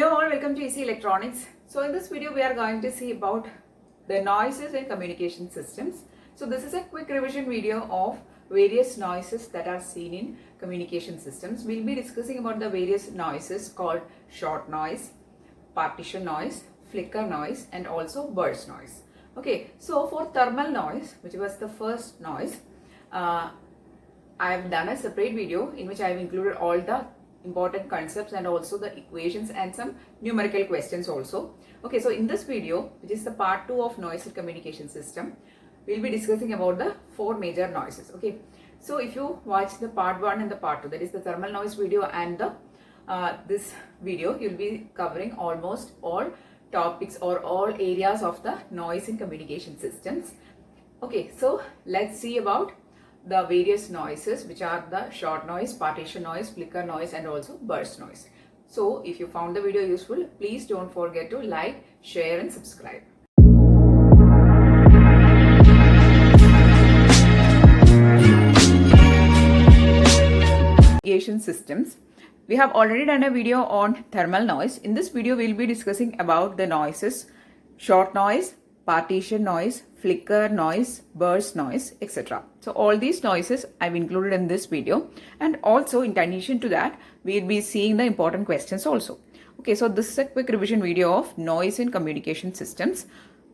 Hello all, welcome to EC Electronics. So in this video we are going to see about the noises in communication systems. So this is a quick revision video of various noises that are seen in communication systems. We'll be discussing about the various noises called short noise, partition noise, flicker noise and also burst noise. Okay, so for thermal noise, which was the first noise, I have done a separate video in which I have included all the important concepts and also the equations and some numerical questions also. Okay, so in this video, which is the part 2 of noise in communication system, we'll be discussing about the 4 major noises. Okay, so if you watch the part 1 and the part 2, that is the thermal noise video and the this video, you'll be covering almost all topics or all areas of the noise in communication systems. Okay, so let's see about the various noises, which are the short noise, partition noise, flicker noise and also burst noise. So if you found the video useful, please don't forget to like, share and subscribe. Communication systems. We have already done a video on thermal noise. In this video, we'll be discussing about the noises, short noise, partition noise, flicker noise, burst noise, etc. So all these noises I've included in this video, and also in addition to that, we'll be seeing the important questions also. Okay, so this is a quick revision video of noise in communication systems.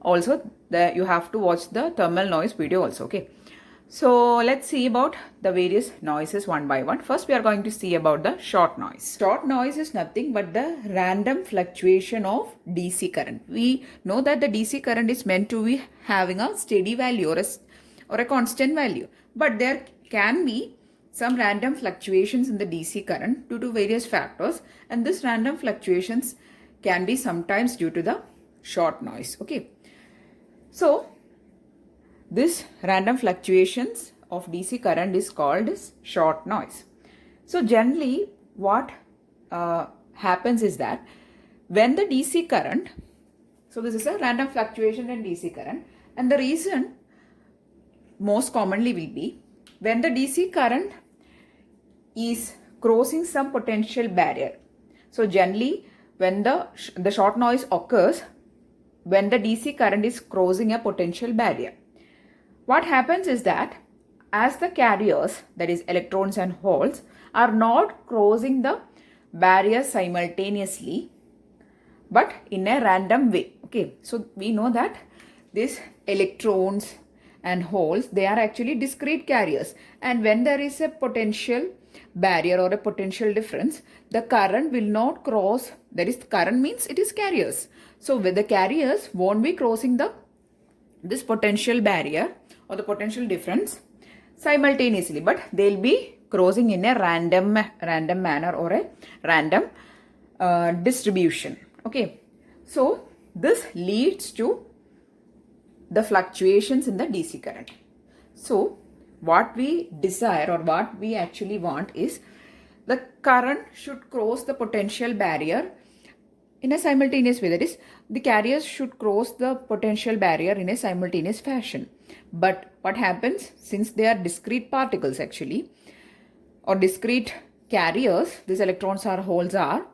Also, you have to watch the thermal noise video also. Okay, so let's see about the various noises one by one. First, we are going to see about the short noise. Short noise is nothing but the random fluctuation of DC current. We know that the DC current is meant to be having a steady value or a constant value. But there can be some random fluctuations in the DC current due to various factors. And this random fluctuations can be sometimes due to the short noise. Okay, so this random fluctuations of DC current is called as short noise. So generally what happens is that when the DC current, so this is a random fluctuation in DC current, and the reason most commonly will be when the DC current is crossing some potential barrier. So generally when the short noise occurs when the DC current is crossing a potential barrier. What happens is that as the carriers, that is electrons and holes, are not crossing the barrier simultaneously but in a random way. Okay, so we know that these electrons and holes, they are actually discrete carriers, and when there is a potential barrier or a potential difference, the current will not cross. That is, current means it is carriers. So with the carriers won't be crossing this potential barrier or the potential difference simultaneously, but they'll be crossing in a random manner or a random distribution. Okay, so this leads to the fluctuations in the DC current. So what we desire or what we actually want is the current should cross the potential barrier in a simultaneous way. That is, the carriers should cross the potential barrier in a simultaneous fashion. But what happens, since they are discrete particles actually, or discrete carriers, these electrons or holes are,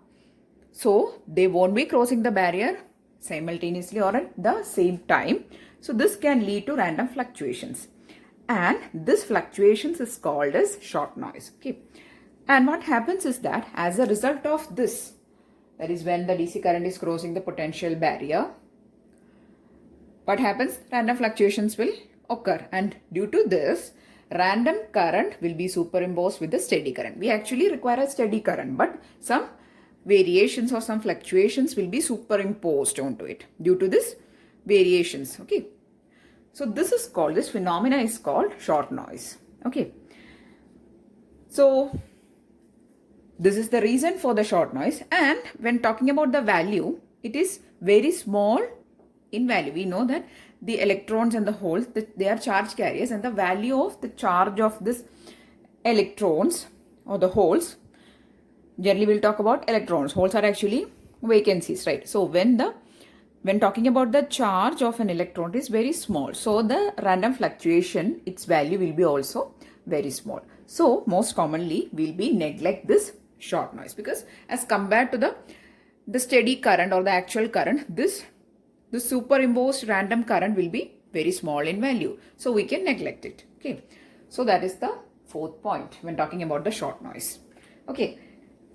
so they won't be crossing the barrier simultaneously or at the same time. So this can lead to random fluctuations, and this fluctuations is called as short noise. Okay, and what happens is that as a result of this, that is when the DC current is crossing the potential barrier, what happens? Random fluctuations will occur, and due to this, random current will be superimposed with the steady current. We actually require a steady current, but some variations or some fluctuations will be superimposed onto it due to this variations. Okay, so this phenomena is called short noise. Okay, so this is the reason for the short noise, and when talking about the value, it is very small in value. We know that the electrons and the holes, they are charge carriers, and the value of the charge of this electrons or the holes, generally we'll talk about electrons, holes are actually vacancies, right? So when talking about the charge of an electron, it is very small, so the random fluctuation, its value will be also very small. So most commonly we'll be neglect this short noise, because as compared to the the steady current or the actual current, the superimposed random current will be very small in value. So we can neglect it. Okay. So that is the fourth point when talking about the short noise. Okay.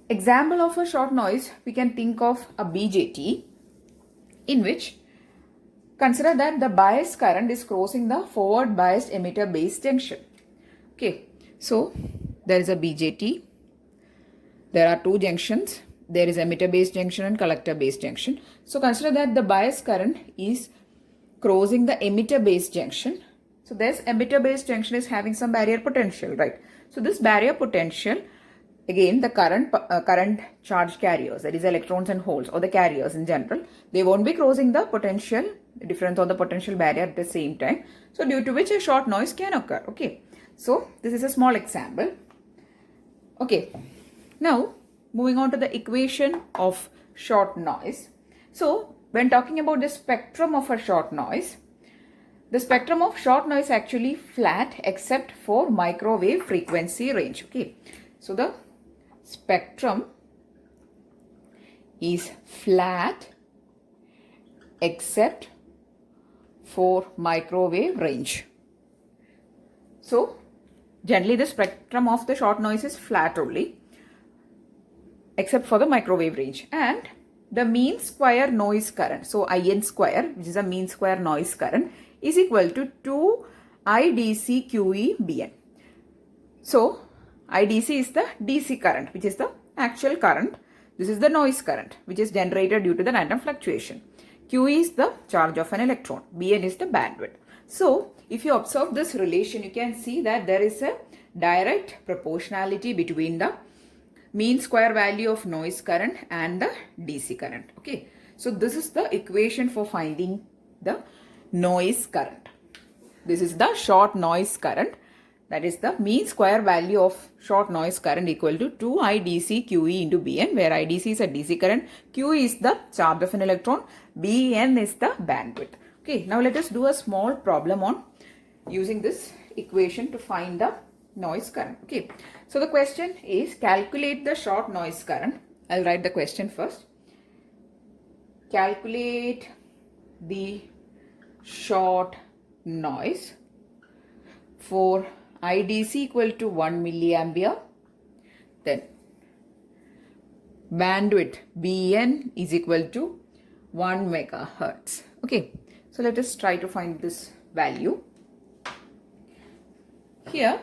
Example of a short noise, we can think of a BJT, in which consider that the bias current is crossing the forward biased emitter base junction. Okay. So there is a BJT. There are two junctions. There is emitter base junction and collector base junction. So consider that the bias current is crossing the emitter base junction. So this emitter base junction is having some barrier potential, right? So this barrier potential, again the current charge carriers, that is electrons and holes or the carriers in general, they won't be crossing the potential difference or the potential barrier at the same time. So due to which a short noise can occur. Okay. So this is a small example. Okay. Now moving on to the equation of short noise. So when talking about the spectrum of a short noise, the spectrum of short noise actually flat except for microwave frequency range. Okay. So the spectrum is flat except for microwave range. So generally the spectrum of the short noise is flat only except for the microwave range, and the mean square noise current, so IN square, which is a mean square noise current, is equal to 2 IDC QE BN. So IDC is the DC current, which is the actual current. This is the noise current, which is generated due to the random fluctuation. QE is the charge of an electron. BN is the bandwidth. So if you observe this relation, you can see that there is a direct proportionality between the mean square value of noise current and the DC current. Okay. So this is the equation for finding the noise current. This is the short noise current. That is the mean square value of short noise current equal to 2 IDC QE into BN, where IDC is a DC current, QE is the charge of an electron, BN is the bandwidth. Okay. Now let us do a small problem on using this equation to find the noise current. Okay. So the question is calculate the short noise current. I'll write the question first. Calculate the short noise for IDC equal to 1 milliampere. Then bandwidth BN is equal to 1 megahertz. Okay. So let us try to find this value. Here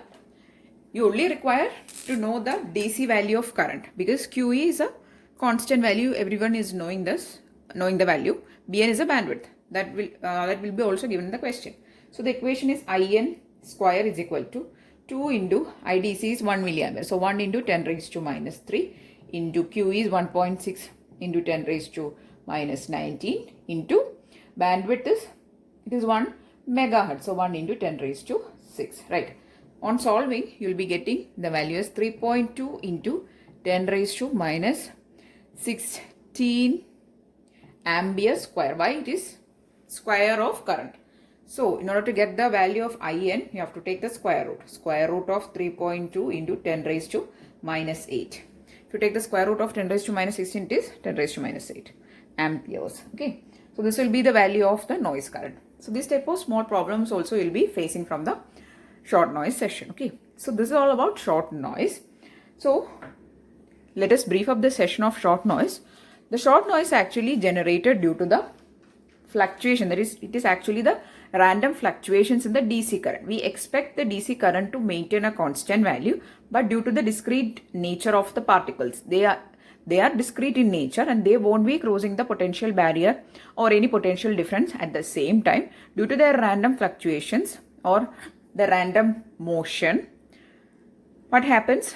you only require to know the DC value of current, because QE is a constant value. Everyone is knowing this, knowing the value. BN is a bandwidth that will be also given in the question. So the equation is IN square is equal to 2 into IDC is 1 milliampere. So 1 into 10 raised to minus 3 into QE is 1.6 into 10 raised to minus 19 into bandwidth is, it is 1 megahertz. So 1 into 10 raised to 6, right? On solving, you will be getting the value as 3.2 into 10 raised to minus 16 ampere square. Why? It is square of current. So in order to get the value of IN, you have to take the square root. Square root of 3.2 into 10 raised to minus 8. If you take the square root of 10 raised to minus 16, it is 10 raised to minus 8 amperes. Okay. So this will be the value of the noise current. So this type of small problems also you will be facing from the short noise session. Okay. So this is all about short noise. So let us brief up the session of short noise. The short noise actually generated due to the fluctuation. That is, it is actually the random fluctuations in the DC current. We expect the DC current to maintain a constant value, but due to the discrete nature of the particles, they are discrete in nature and they won't be crossing the potential barrier or any potential difference at the same time. Due to their random fluctuations or the random motion, what happens?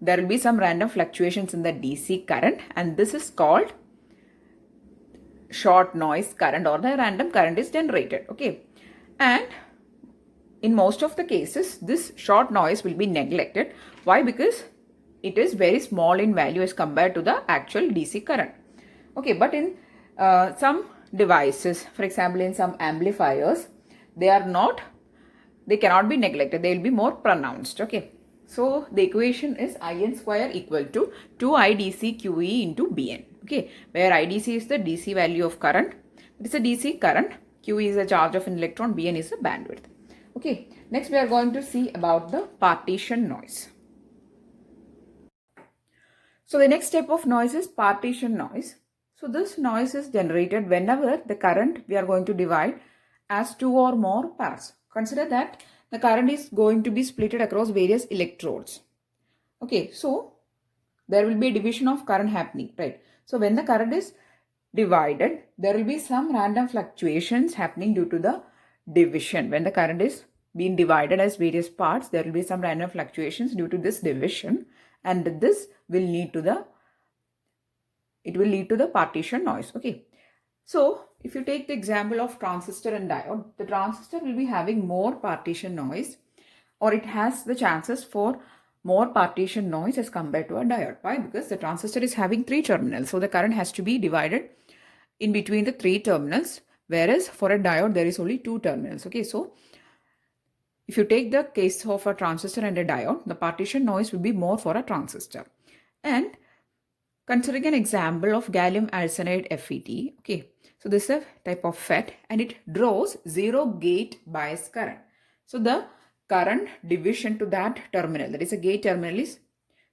There will be some random fluctuations in the DC current, and this is called short noise current, or the random current is generated. Okay. And in most of the cases, this short noise will be neglected. Why? Because it is very small in value as compared to the actual DC current. Okay. But in some devices, for example, in some amplifiers, they cannot be neglected. They will be more pronounced. Okay. So the equation is IN square equal to 2 IDC QE into BN. Okay, where IDC is the DC value of current. It is a DC current. Q is the charge of an electron. Bn is the bandwidth. Okay, next we are going to see about the partition noise. So the next type of noise is partition noise. So this noise is generated whenever the current we are going to divide as two or more pairs. Consider that the current is going to be split across various electrodes. Okay, so there will be a division of current happening, right? So when the current is divided, there will be some random fluctuations happening due to the division. When the current is being divided as various parts, there will be some random fluctuations due to this division, and this will lead to the partition noise. Okay, so if you take the example of transistor and diode, the transistor will be having more partition noise, or it has the chances for more partition noise as compared to a diode. Why? Because the transistor is having 3 terminals, so the current has to be divided in between the 3 terminals, whereas for a diode there is only 2 terminals. Okay, so if you take the case of a transistor and a diode, the partition noise will be more for a transistor. And considering an example of gallium arsenide FET, okay, so this is a type of FET and it draws 0 gate bias current. So the current division to that terminal, that is a gate terminal, is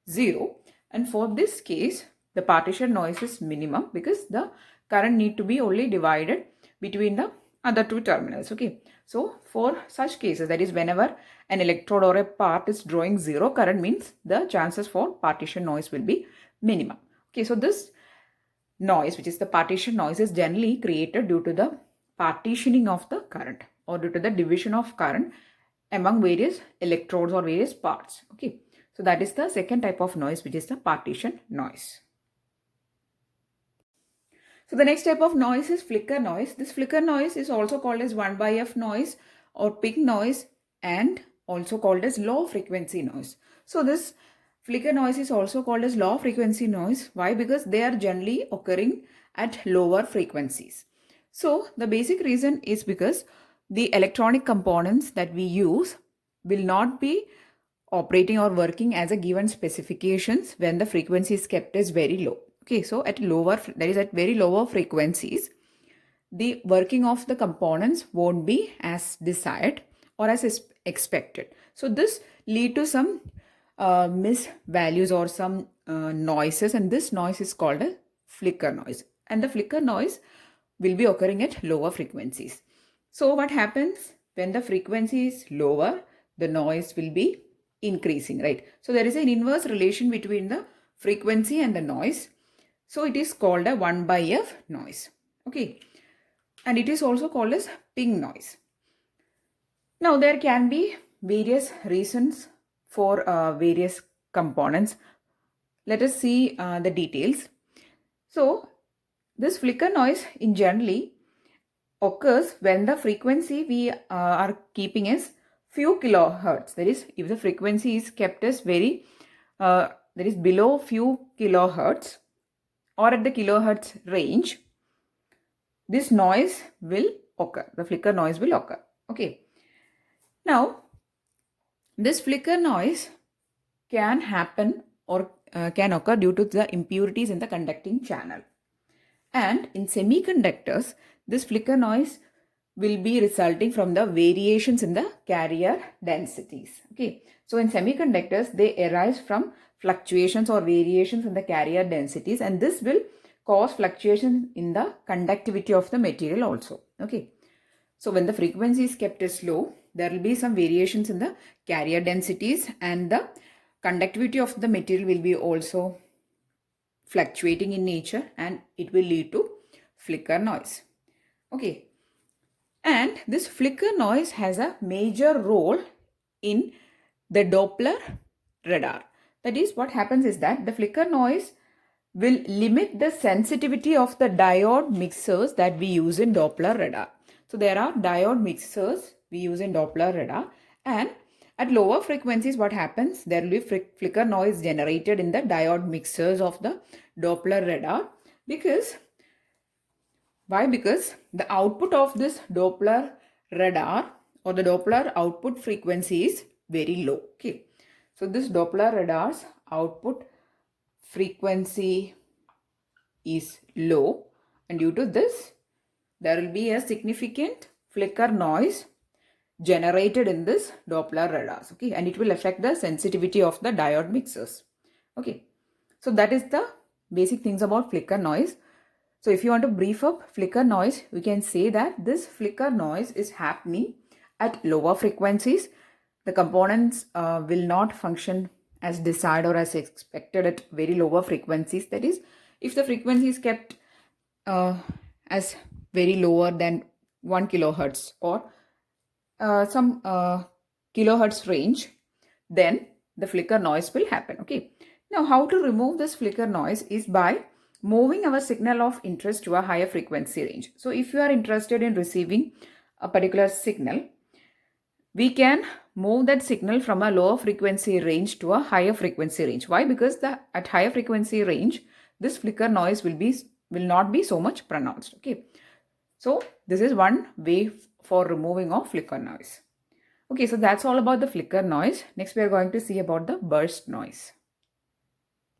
0, and for this case the partition noise is minimum because the current need to be only divided between the other 2 terminals. Okay, so for such cases, that is whenever an electrode or a part is drawing 0 current, means the chances for partition noise will be minimum. Okay, so this noise, which is the partition noise, is generally created due to the partitioning of the current or due to the division of current among various electrodes or various parts. Okay, so that is the second type of noise, which is the partition noise. So the next type of noise is flicker noise. This flicker noise is also called as 1/f noise or ping noise, and also called as low frequency noise. So this flicker noise is also called as low frequency noise. Why? Because they are generally occurring at lower frequencies. So the basic reason is because the electronic components that we use will not be operating or working as a given specifications when the frequency is kept as very low. Okay, so at very lower frequencies, the working of the components won't be as desired or as expected. So this lead to some miss values or some noises, and this noise is called a flicker noise. And the flicker noise will be occurring at lower frequencies. So what happens when the frequency is lower, the noise will be increasing, right? So there is an inverse relation between the frequency and the noise. So it is called a 1/f noise. Okay, and it is also called as ping noise. Now there can be various reasons for various components. Let us see the details. So this flicker noise in generally occurs when the frequency we are keeping is few kilohertz. That is, if the frequency is kept as very that is below few kilohertz or at the kilohertz range, this noise will occur. The flicker noise will occur. Okay. Now, this flicker noise can happen or can occur due to the impurities in the conducting channel. And in semiconductors, this flicker noise will be resulting from the variations in the carrier densities. Okay. So in semiconductors, they arise from fluctuations or variations in the carrier densities, and this will cause fluctuations in the conductivity of the material also. Okay, so when the frequency is kept as low, there will be some variations in the carrier densities, and the conductivity of the material will be also fluctuating in nature, and it will lead to flicker noise. Okay, and this flicker noise has a major role in the Doppler radar. That is, what happens is that the flicker noise will limit the sensitivity of the diode mixers that we use in Doppler radar. So there are diode mixers we use in Doppler radar, and at lower frequencies what happens, there will be flicker noise generated in the diode mixers of the Doppler radar. Because why? Because the output of this Doppler radar or the Doppler output frequency is very low. Okay, so this Doppler radar's output frequency is low, and due to this, there will be a significant flicker noise generated in this Doppler radars, okay, and it will affect the sensitivity of the diode mixers, okay. So that is the basic things about flicker noise. So if you want to brief up flicker noise, we can say that this flicker noise is happening at lower frequencies. The components will not function as desired or as expected at very lower frequencies. That is, if the frequency is kept as very lower than 1 kilohertz or some kilohertz range, then the flicker noise will happen, okay. Now, how to remove this flicker noise is by moving our signal of interest to a higher frequency range. So if you are interested in receiving a particular signal, we can move that signal from a lower frequency range to a higher frequency range. Why? Because at higher frequency range, this flicker noise will not be so much pronounced, okay. So this is one way for removing of flicker noise. Okay, so that's all about the flicker noise. Next, we are going to see about the burst noise.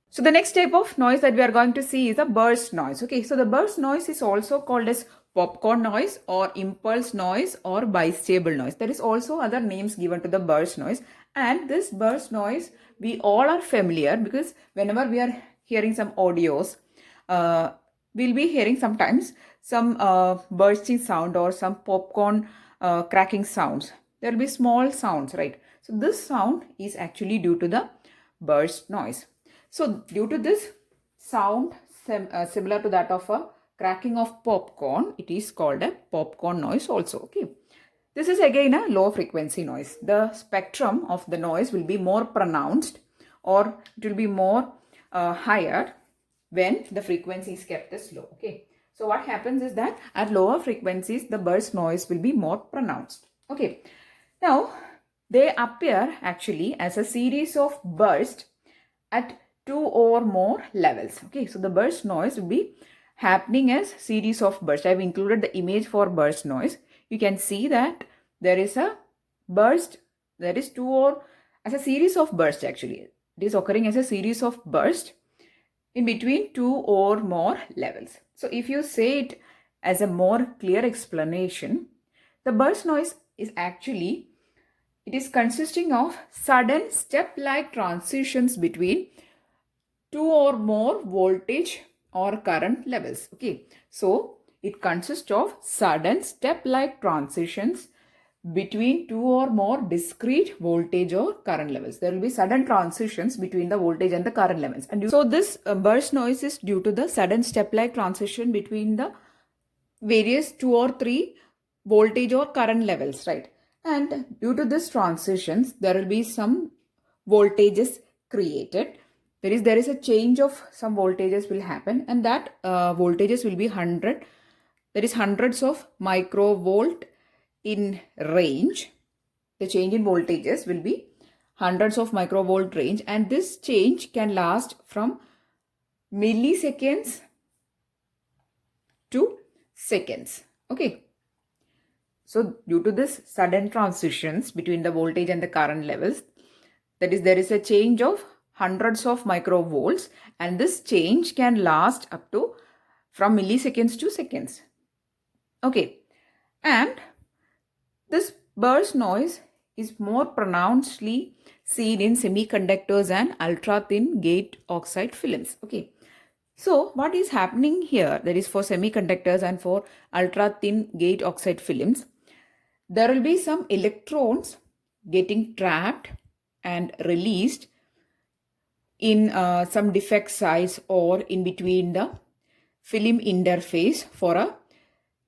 So the next type of noise that we are going to see is a burst noise. Okay, so the burst noise is also called as popcorn noise or impulse noise or bistable noise. There is also other names given to the burst noise, and this burst noise we all are familiar because whenever we are hearing some audios, we'll be hearing sometimes some bursting sound or some popcorn cracking sounds. There will be small sounds, right? So this sound is actually due to the burst noise. So due to this sound similar to that of a cracking of popcorn, it is called a popcorn noise also, okay. This is again a low frequency noise. The spectrum of the noise will be more pronounced or it will be more higher when the frequency is kept as low, okay. So what happens is that at lower frequencies, the burst noise will be more pronounced, okay. Now, they appear actually as a series of bursts at 2 or more levels, okay. So the burst noise will be happening as series of bursts. I have included the image for burst noise. You can see that there is a burst, there is 2 or as a series of bursts actually. It is occurring as a series of bursts in between 2 or more levels. So if you say it as a more clear explanation, the burst noise is actually, it is consisting of sudden step-like transitions between 2 or more voltage or current levels, okay. So it consists of sudden step-like transitions between 2 or more discrete voltage or current levels. There will be sudden transitions between the voltage and the current levels. And so this burst noise is due to the sudden step-like transition between the various 2 or 3 voltage or current levels, right? And due to this transitions, there will be some voltages created. There is a change of some voltages will happen, and that voltages will be 100. There is hundreds of microvolt in range. The change in voltages will be hundreds of microvolt range, and this change can last from milliseconds to seconds, okay. So due to this sudden transitions between the voltage and the current levels, that is, there is a change of hundreds of microvolts, and this change can last up to from milliseconds to seconds, okay. And this burst noise is more pronouncedly seen in semiconductors and ultra-thin gate oxide films, okay. So what is happening here, that is for semiconductors and for ultra-thin gate oxide films, there will be some electrons getting trapped and released in some defect sites or in between the film interface for a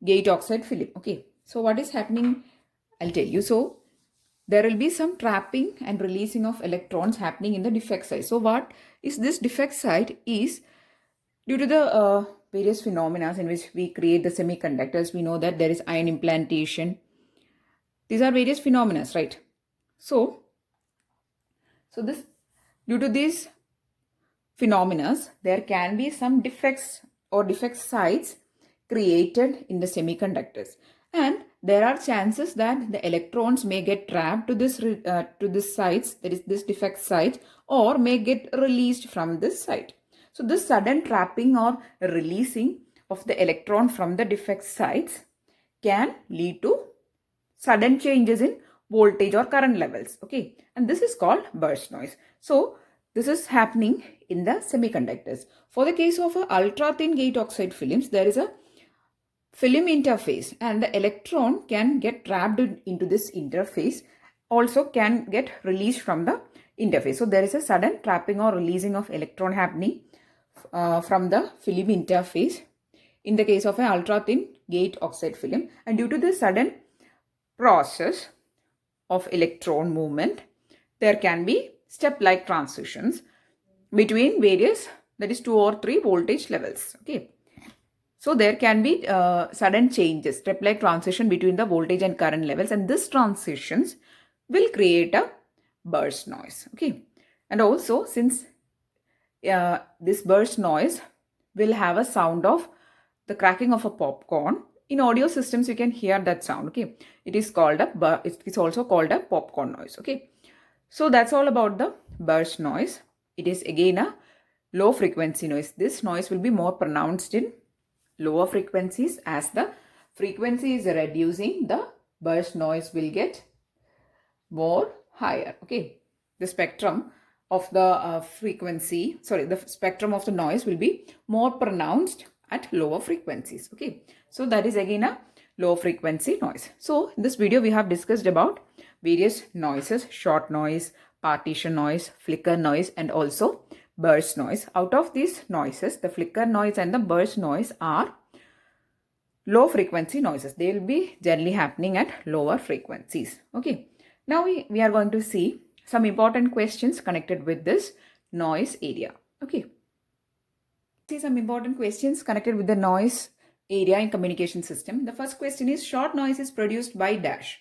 gate oxide film, okay. So what is happening, I'll tell you. So there will be some trapping and releasing of electrons happening in the defect site. So what is this defect site is due to the various phenomena in which we create the semiconductors. We know that there is ion implantation. These are various phenomena, right? So this, due to these phenomena, there can be some defects or defect sites created in the semiconductors, and there are chances that the electrons may get trapped to this sites, that is this defect site, or may get released from this site. So this sudden trapping or releasing of the electron from the defect sites can lead to sudden changes in voltage or current levels. Okay, and this is called burst noise. So this is happening in the semiconductors. For the case of ultra thin gate oxide films, there is a film interface and the electron can get trapped into this interface, also can get released from the interface. So there is a sudden trapping or releasing of electron happening from the film interface in the case of an ultra thin gate oxide film, and due to the sudden process of electron movement, there can be step-like transitions between various, that is 2 or 3 voltage levels. Okay, so there can be sudden changes, step-like transition between the voltage and current levels, and this transitions will create a burst noise. Okay, and also since this burst noise will have a sound of the cracking of a popcorn. In audio systems, you can hear that sound. Okay, it is also called a popcorn noise. Okay, so that's all about the burst noise. It is again a low frequency noise. This noise will be more pronounced in lower frequencies. As the frequency is reducing, the burst noise will get more higher. Okay, the spectrum of the the spectrum of the noise will be more pronounced at lower frequencies. Okay, so that is again a low frequency noise. So in this video we have discussed about various noises: short noise, partition noise, flicker noise, and also burst noise. Out of these noises, the flicker noise and the burst noise are low frequency noises. They will be generally happening at lower frequencies. Okay, now we are going to see some important questions connected with this noise area. Okay, see some important questions connected with the noise area in communication system. The first question is, short noise is produced by dash.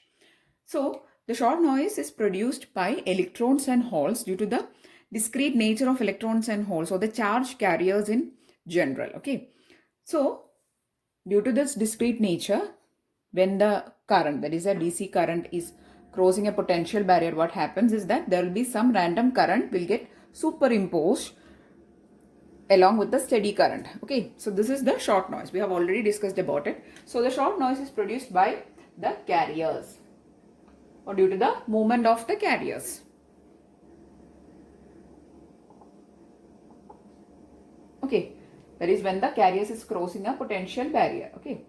So the short noise is produced by electrons and holes due to the discrete nature of electrons and holes, or the charge carriers in general. Okay, so due to this discrete nature, when the current, that is a DC current, is crossing a potential barrier, what happens is that there will be some random current will get superimposed along with the steady current. Okay, so this is the short noise. We have already discussed about it. So the short noise is produced by the carriers, or due to the movement of the carriers. Okay, that is when the carriers is crossing a potential barrier. Okay,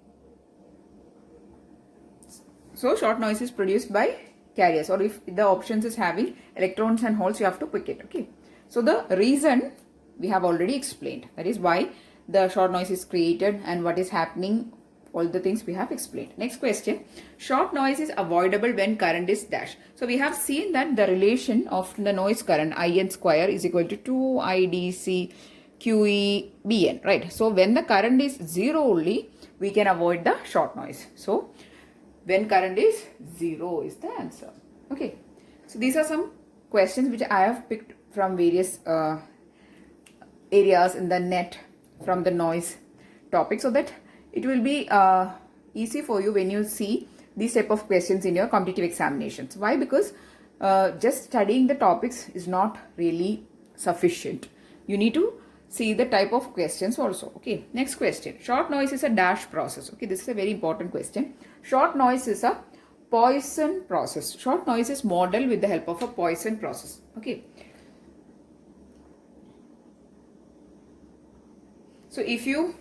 so short noise is produced by carriers, or if the options is having electrons and holes, you have to pick it. Okay, so the reason we have already explained, that is why the short noise is created and what is happening, all the things we have explained. Next question, short noise is avoidable when current is dash. So we have seen that the relation of the noise current IN square is equal to 2IDC QE BN, right? So when the current is 0 only, we can avoid the short noise. So when current is 0 is the answer. Okay, so these are some questions which I have picked from various areas in the net from the noise topic, so that it will be easy for you when you see these type of questions in your competitive examinations. Why? Because just studying the topics is not really sufficient. You need to see the type of questions also. Okay, next question, short noise is a dash process. Okay, this is a very important question. Short noise is a Poisson process. Short noise is modeled with the help of a Poisson process. Okay, so if you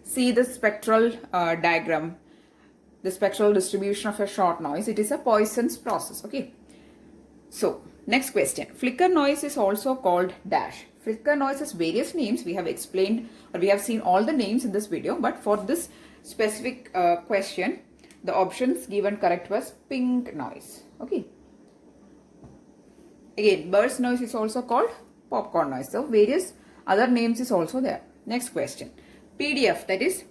see the spectral diagram, the spectral distribution of a short noise, it is a Poisson's process. Okay, so next question, flicker noise is also called dash. Flicker noise has various names. We have explained, or we have seen all the names in this video, but for this specific question, the options given correct was pink noise. Okay, again burst noise is also called popcorn noise. So various other names is also there. Next question, PDF, that is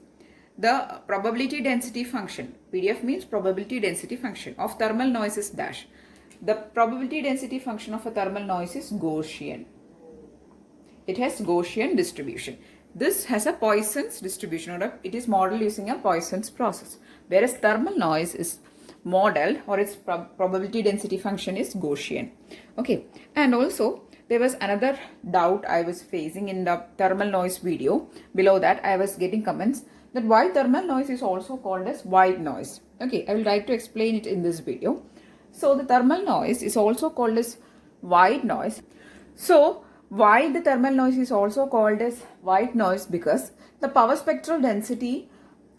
the probability density function. PDF means probability density function of thermal noise is dash. The probability density function of a thermal noise is Gaussian. It has Gaussian distribution. This has a Poisson's distribution, or it is modeled using a Poisson's process. Whereas thermal noise is modeled, or its probability density function is Gaussian. Okay, and also there was another doubt I was facing in the thermal noise video. Below that, I was getting comments that why thermal noise is also called as white noise. Okay, I will try to explain it in this video. So the thermal noise is also called as white noise. So why the thermal noise is also called as white noise? Because the power spectral density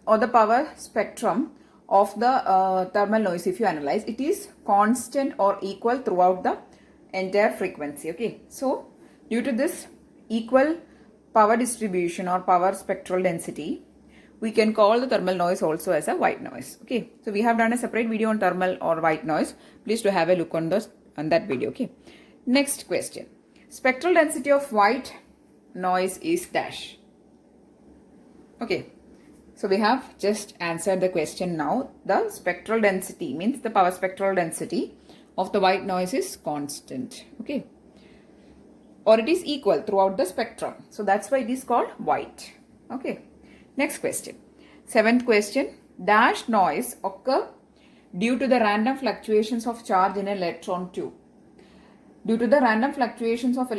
or the power spectrum of the thermal noise, if you analyze, it is constant or equal throughout the entire frequency. Okay, so due to this equal power distribution or power spectral density, we can call the thermal noise also as a white noise. Okay, so we have done a separate video on thermal or white noise. Please do have a look on that video. Okay, next question. Spectral density of white noise is dash. Okay, so we have just answered the question now. The spectral density means the power spectral density of the white noise is constant. Okay, or it is equal throughout the spectrum. So that's why it is called white. Okay, next question. Seventh question. Dash noise occur due to the random fluctuations of charge in an electron tube. Due to the random fluctuations of the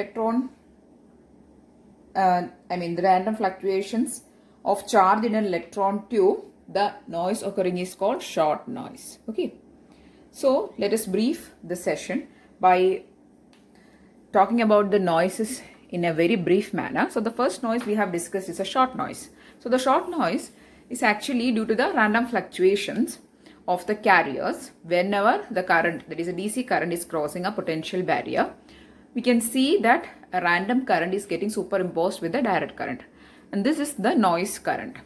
random fluctuations of charge in an electron tube, the noise occurring is called short noise. Okay. So let us brief the session by talking about the noises in a very brief manner. So the first noise we have discussed is a short noise. So the short noise is actually due to the random fluctuations of the carriers whenever the current, that is a DC current, is crossing a potential barrier. We can see that a random current is getting superimposed with the direct current, and this is the noise current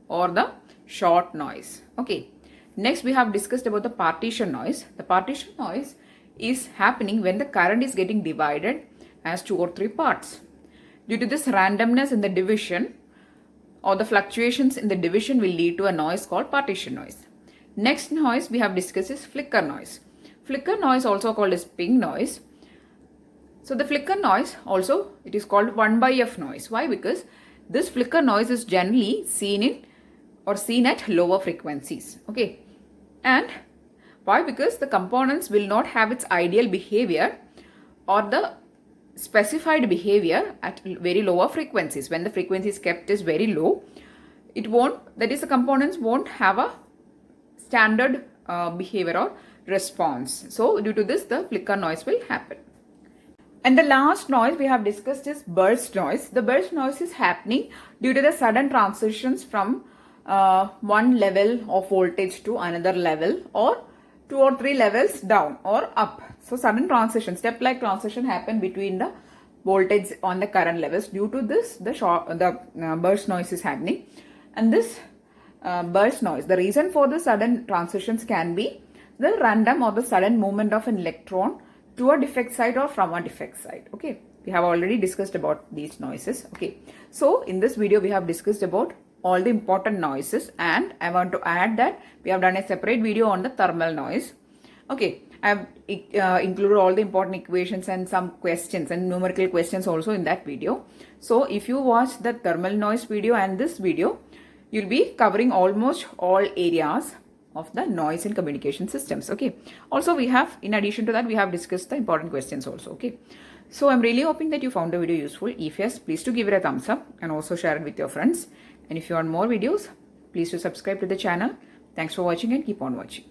or the short noise. Okay, next we have discussed about the partition noise. The partition noise is happening when the current is getting divided as 2 or 3 parts. Due to this randomness in the division or the fluctuations in the division will lead to a noise called partition noise. Next noise we have discussed is flicker noise. Flicker noise, also called as ping noise. So the flicker noise also, it is called 1/f noise. Why? Because this flicker noise is generally seen at lower frequencies. Okay, and why? Because the components will not have its ideal behavior or the specified behavior at very lower frequencies. When the frequency is kept is very low, it won't, that is the components won't have a standard behavior or response. So due to this, the flicker noise will happen. And the last noise we have discussed is burst noise. The burst noise is happening due to the sudden transitions from one level of voltage to another level, or 2 or 3 levels down or up. So sudden transition, step-like transition happen between the voltage on the current levels. Due to this, the burst noise is happening. And this burst noise, the reason for the sudden transitions can be the random or the sudden movement of an electron to a defect site or from a defect site. Okay, we have already discussed about these noises. Okay, so in this video we have discussed about all the important noises, and I want to add that we have done a separate video on the thermal noise. Okay, I have included all the important equations and some questions and numerical questions also in that video. So if you watch the thermal noise video and this video, you'll be covering almost all areas of the noise in communication systems. Okay, also we have, in addition to that, we have discussed the important questions also. Okay, so I'm really hoping that you found the video useful. If yes, please do give it a thumbs up and also share it with your friends. And if you want more videos, please do subscribe to the channel. Thanks for watching and keep on watching.